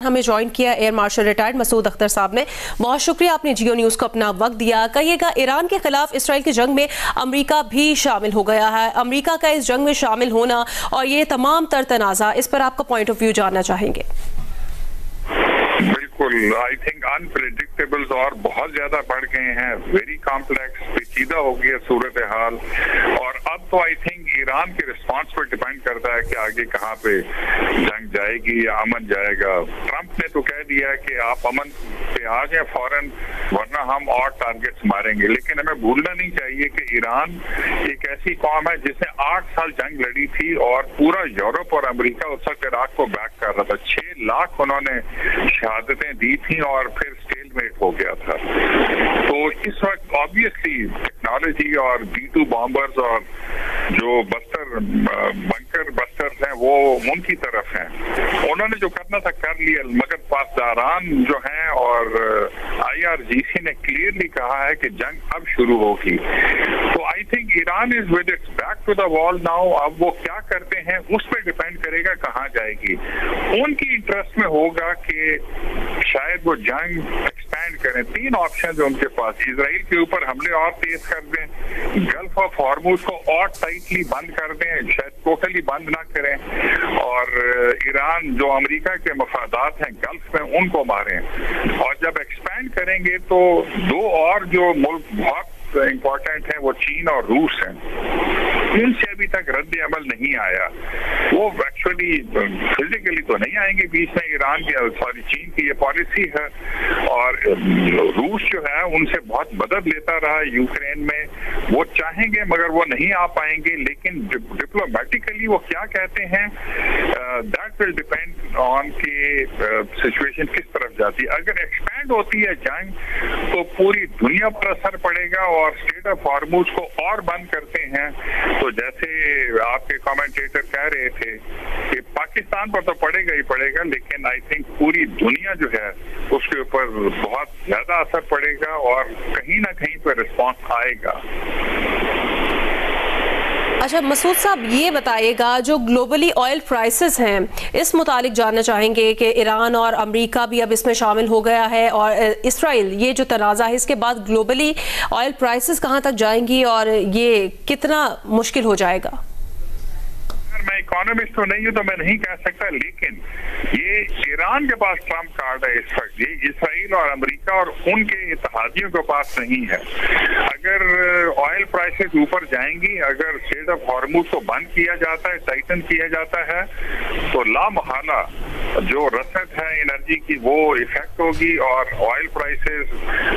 हमें ज्वाइन किया air marshal retired Masood Akhtar साहब ने। बहुत शुक्रिया, आपने जियो न्यूज़ को अपना वक्त दिया। कहिएगा, ईरान के खिलाफ इसराइल की जंग में अमेरिका भी शामिल हो गया है। अमेरिका का इस जंग में शामिल होना और ये तमाम तर तनाज़ा, इस पर आपका पॉइंट ऑफ व्यू जानना चाहेंगे। बिल्कुल, आई थिंक अनप्रेडिक्टेबल्स और बहुत ज्यादा बढ़ गए हैं, वेरी कॉम्प्लेक्स, पेचीदा हो गई है सूरत हाल। और अब तो आई थिंक ईरान के रिस्पांस पर डिपेंड करता है कि आगे कहाँ पे जंग जाएगी या अमन जाएगा। ट्रंप ने तो कह दिया है कि आप अमन पे आ जाए फौरन, वरना हम और टारगेट्स मारेंगे। लेकिन हमें भूलना नहीं चाहिए कि ईरान एक ऐसी कौम है जिसने 8 साल जंग लड़ी थी और पूरा यूरोप और अमेरिका उस वक्त इराक को बैक कर रहा था। 6 लाख उन्होंने शहादतें दी थी और फिर स्टेलमेट हो गया था। तो इस वक्त ऑब्वियसली टेक्नोलॉजी और B-2 बॉम्बर्स और जो बंकर बस्टर्स हैं वो उनकी तरफ हैं। उन्होंने जो करना था कर लिया, मगर पासदारान जो हैं और IRGC ने क्लियरली कहा है कि जंग अब शुरू होगी। तो I think Iran is with its back to the wall now. अब वो क्या करते हैं उस पर डिपेंड करेगा कहाँ जाएगी। उनकी इंटरेस्ट में होगा कि शायद वो जंग एक्सपैंड करें। 3 ऑप्शन है उनके पास। इजराइल के ऊपर हमले और तेज कर दें, गल्फ ऑफ हॉर्मुज को और टाइटली बंद कर दें, शायद टोटली बंद ना करें, और ईरान जो अमेरिका के मफादात हैं गल्फ में उनको मारें। और जब एक्सपैंड करेंगे तो 2 और जो मुल्क बहुत इम्पोर्टेंट है वो चीन और रूस हैं। उनसे अभी तक रद्द अमल नहीं आया। वो एक्चुअली फिजिकली तो नहीं आएंगे बीच में। ईरान की चीन की ये पॉलिसी है। और रूस जो है उनसे बहुत मदद लेता रहा यूक्रेन में। वो चाहेंगे मगर वो नहीं आ पाएंगे। लेकिन डिप्लोमेटिकली वो क्या कहते हैं दैट विल डिपेंड ऑन कि सिचुएशन किस तरफ जाती है। अगर एक्सपैंड होती है जंग तो पूरी दुनिया पर असर पड़ेगा और स्टेट ऑफ हॉर्मुज को और बंद करते हैं तो जैसे आपके कमेंटेटर कह रहे थे कि पाकिस्तान पर तो पड़ेगा ही पड़ेगा, लेकिन आई थिंक पूरी दुनिया जो है उसके ऊपर बहुत ज्यादा असर पड़ेगा और कहीं ना कहीं पर रिस्पॉन्स आएगा। अच्छा मसूद साहब, ये बताइएगा, जो ग्लोबली ऑयल प्राइसेस हैं इस मुतालिक जानना चाहेंगे कि ईरान और अमेरिका भी अब इसमें शामिल हो गया है और इसराइल, ये जो तनाज़ा है इसके बाद ग्लोबली ऑयल प्राइसेस कहाँ तक जाएंगी और ये कितना मुश्किल हो जाएगा? मैं इकोनॉमिस्ट तो नहीं हूँ तो मैं नहीं कह सकता, लेकिन ये ईरान के पास ट्रम्प कार्ड है इस वक्त। ये इसराइल और अमेरिका और उनके इत्तेहादियों के पास नहीं है। अगर ऑयल प्राइसेस ऊपर जाएंगी, अगर स्ट्रेट ऑफ हॉर्मुज को बंद किया जाता है, टाइटन किया जाता है, तो लामहला जो रसद है एनर्जी की वो इफेक्ट होगी और ऑयल प्राइसेस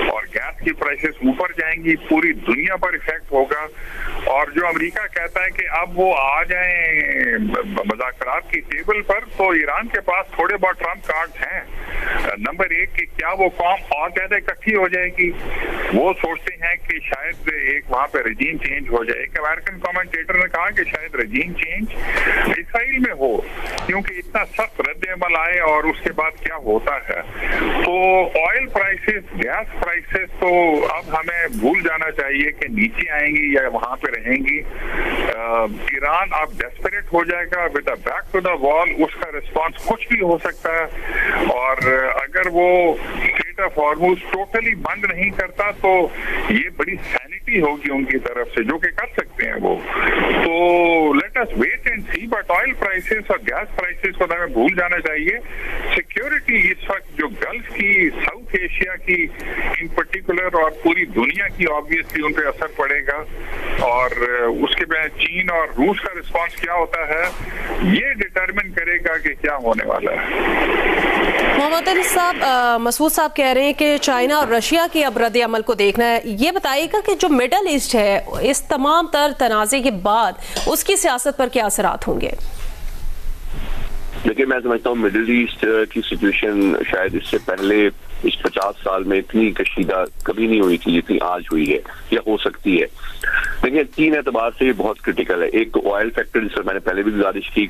और गैस की प्राइसेस ऊपर जाएंगी। पूरी दुनिया पर इफेक्ट होगा। और जो अमेरिका कहता है कि अब वो आ जाएं मुज़ाकरात की टेबल पर, तो ईरान के पास थोड़े बहुत ट्रम्प कार्ड हैं। नंबर 1 कि क्या वो कौम और ज्यादा इकट्ठी हो जाएगी। वो सोचते हैं कि शायद एक वहां पे रजीम चेंज हो जाए। एक अमेरिकन कमेंटेटर ने कहा कि शायद रजीम चेंज इसराइल में हो, क्योंकि इतना सख्त रद्द अमल आए और उसके बाद क्या होता है। तो ऑयल प्राइसेस, गैस प्राइसेस तो अब हमें भूल जाना चाहिए कि नीचे आएंगी या वहां पे रहेंगी। ईरान अब डेस्परेट हो जाएगा with a back to the wall. उसका रिस्पांस कुछ भी हो सकता है। और अगर वो स्ट्रेट ऑफ हॉर्मुज टोटली बंद नहीं करता तो ये बड़ी सैनिटी होगी उनकी तरफ से, जो कि कर सकते हैं वो। तो let us wait and see. But oil prices और गैस प्राइसेस को हमें भूल जाना चाहिए। सिक्योरिटी इस वक्त जो गल्फ की, साउथ एशिया की इन पर्टिकुलर और पूरी दुनिया की ऑब्वियसली उन पर असर पड़ेगा। और उसके बाद चीन और रूस का रिस्पांस क्या होता है ये डिटरमिन करेगा कि क्या होने वाला है। मोहम्मद अली साहब, मसूद साहब कह रहे हैं कि चाइना और रशिया की अब रद्द अमल को देखना है। ये बताइएगा कि जो मिडल ईस्ट है इस तमाम तर तनाज़े के बाद उसकी सियासत पर क्या असरात होंगे? देखिए, मैं समझता हूँ मिडिल ईस्ट की सिचुएशन शायद इससे पहले इस 50 साल में इतनी कशीदा कभी नहीं हुई थी जितनी आज हुई है या हो सकती है। देखिए, 3 एतबार से ये बहुत क्रिटिकल है। एक तो ऑयल फैक्टर, जिस पर मैंने पहले भी गुजारिश की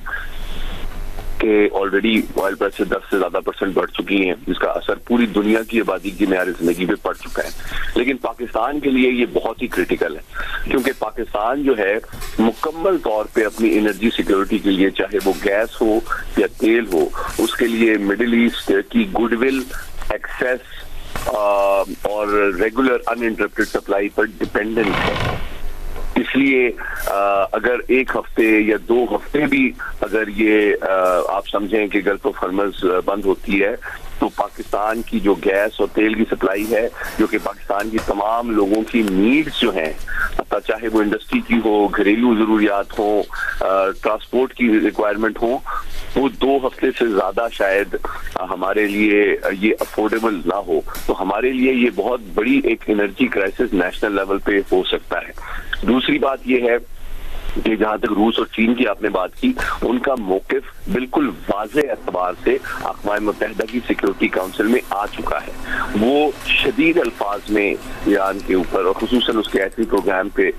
کہ آلریڈی آئل پرائسز 10 سے زیادہ % بڑھ چکی ہیں، جس کا اثر پوری دنیا کی آبادی کی معیار زندگی پہ پڑ چکا ہے. لیکن پاکستان کے لیے یہ بہت ہی کریٹیکل ہے، کیونکہ پاکستان جو ہے مکمل طور پہ اپنی انرجی سیکیورٹی کے لیے، چاہے وہ گیس ہو یا تیل ہو، اس کے لیے مڈل ایسٹ کی گڈ ول، ایکسیس اور ریگولر ان انٹرپٹڈ سپلائی پر ڈپینڈنٹ ہے. اس لیے اگر ایک ہفتے یا 2 ہفتے بھی اگر یہ آپ سمجھیں کہ گلف آف ہارمز بند ہوتی ہے، تو پاکستان کی جو گیس اور تیل کی سپلائی ہے، جو کہ پاکستان کی تمام لوگوں کی نیڈز جو ہیں، چاہے وہ انڈسٹری کی ہو، گھریلو ضروریات ہوں، ٹرانسپورٹ کی ریکوائرمنٹ ہوں، وہ 2 ہفتے سے زیادہ شاید ہمارے لیے یہ افورڈیبل نہ ہو. تو ہمارے لیے یہ بہت بڑی ایک انرجی کرائسس نیشنل لیول پہ ہو سکتا ہے. دوسری بات یہ ہے کہ جہاں تک روس اور چین کی آپ نے بات کی، ان کا موقف بالکل واضح اعتبار سے اقوام متحدہ کی سیکیورٹی کونسل میں آ چکا ہے. وہ شدید الفاظ میں ایران کے اوپر اور خصوصاً اس کے ایٹمی پروگرام پہ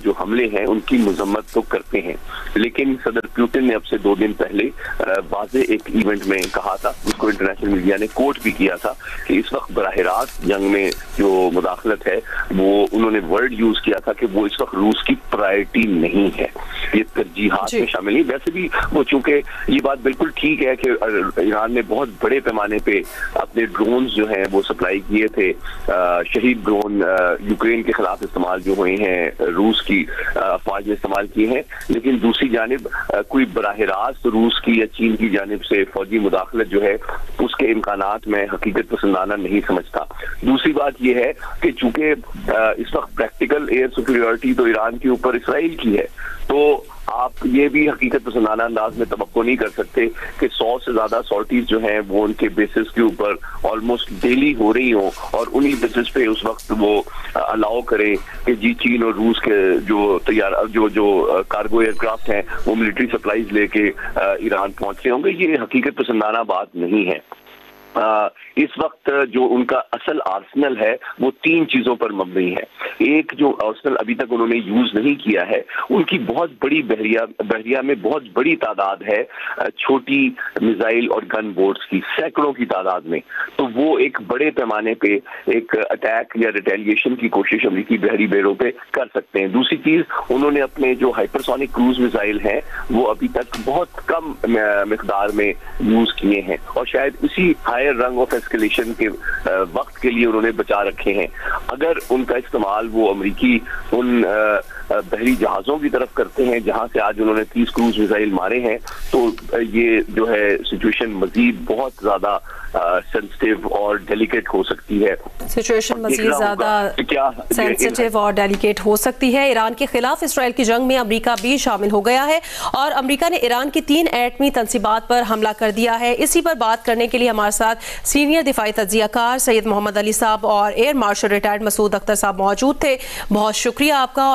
جو حملے ہیں ان کی مذمت تو کرتے ہیں، لیکن صدر پوٹن نے اب سے 2 دن پہلے واضح ایک ایونٹ میں کہا تھا، جس کو انٹرنیشنل میڈیا نے کوٹ بھی کیا تھا، کہ اس وقت براہ راست جنگ میں جو مداخلت ہے، وہ انہوں نے ورڈ یوز کیا تھا کہ وہ اس وقت روس کی پرائرٹی نہیں ہے، یہ ترجیحات میں شامل نہیں. ویسے بھی وہ چونکہ یہ بات بالکل ٹھیک ہے کہ ایران نے بہت بڑے پیمانے پہ اپنے ڈرونز جو ہیں وہ سپلائی کیے تھے، شہید ڈرون یوکرین کے خلاف استعمال جو ہوئے ہیں، روس کی افواج نے استعمال کیے ہیں، لیکن دوسری جانب کوئی براہ راست روس کی یا چین کی جانب سے فوجی مداخلت جو ہے اس کے امکانات میں حقیقت پسندانہ نہیں سمجھتا. دوسری بات یہ ہے کہ چونکہ اس وقت پریکٹیکل ایئر سپیریورٹی تو ایران کے اوپر اسرائیل کی ہے، تو آپ یہ بھی حقیقت پسندانہ انداز میں توقع نہیں کر سکتے کہ 100 سے زیادہ سارٹیز جو ہیں وہ ان کے بیسس کے اوپر آلموسٹ ڈیلی ہو رہی ہوں، اور انہی بیسس پہ اس وقت وہ الاؤ کریں کہ جی چین اور روس کے جو کارگو ایئر کرافٹ ہیں وہ ملٹری سپلائیز لے کے ایران پہنچ رہے ہوں گے. یہ حقیقت پسندانہ بات نہیں ہے. اس وقت جو ان کا اصل آرسنل ہے وہ 3 چیزوں پر مبنی ہے. ایک جو آرسنل ابھی تک انہوں نے یوز نہیں کیا ہے، ان کی بہت بڑی بحریہ میں بہت بڑی تعداد ہے چھوٹی میزائل اور گن بورڈز کی، سینکڑوں کی تعداد میں. تو وہ ایک بڑے پیمانے پہ ایک اٹیک یا ریٹیلیشن کی کوشش امریکی بحری بیڑوں پہ کر سکتے ہیں. دوسری چیز، انہوں نے اپنے جو ہائپرسونک کروز میزائل ہیں وہ ابھی تک بہت کم مقدار میں یوز کیے ہیں، اور شاید اسی ہائر رنگ آف ایسکیلیشن کے وقت کے لیے انہوں نے بچا رکھے ہیں. اگر ان کا استعمال وہ امریکی ان بحری جہازوں کی طرف کرتے ہیں جہاں سے آج انہوں نے 30 کروز میزائل مارے ہیں، تو یہ جو ہے سچویشن مزید بہت زیادہ سینسٹیو اور ڈیلیکیٹ ہو سکتی ہے. سچویشن مزید زیادہ سینسٹیو اور ڈیلیکیٹ ہو سکتی ہے. ایران کے خلاف اسرائیل کی جنگ میں امریکہ بھی شامل ہو گیا ہے، اور امریکہ نے ایران کی 3 ایٹمی تنصیبات پر حملہ کر دیا ہے. اسی پر بات کرنے کے لیے ہمارے ساتھ سینئر دفاعی تجزیہ کار سید محمد علی صاحب اور ایئر مارشل ریٹائرڈ مسعود اختر صاحب موجود تھے. بہت شکریہ آپ کا.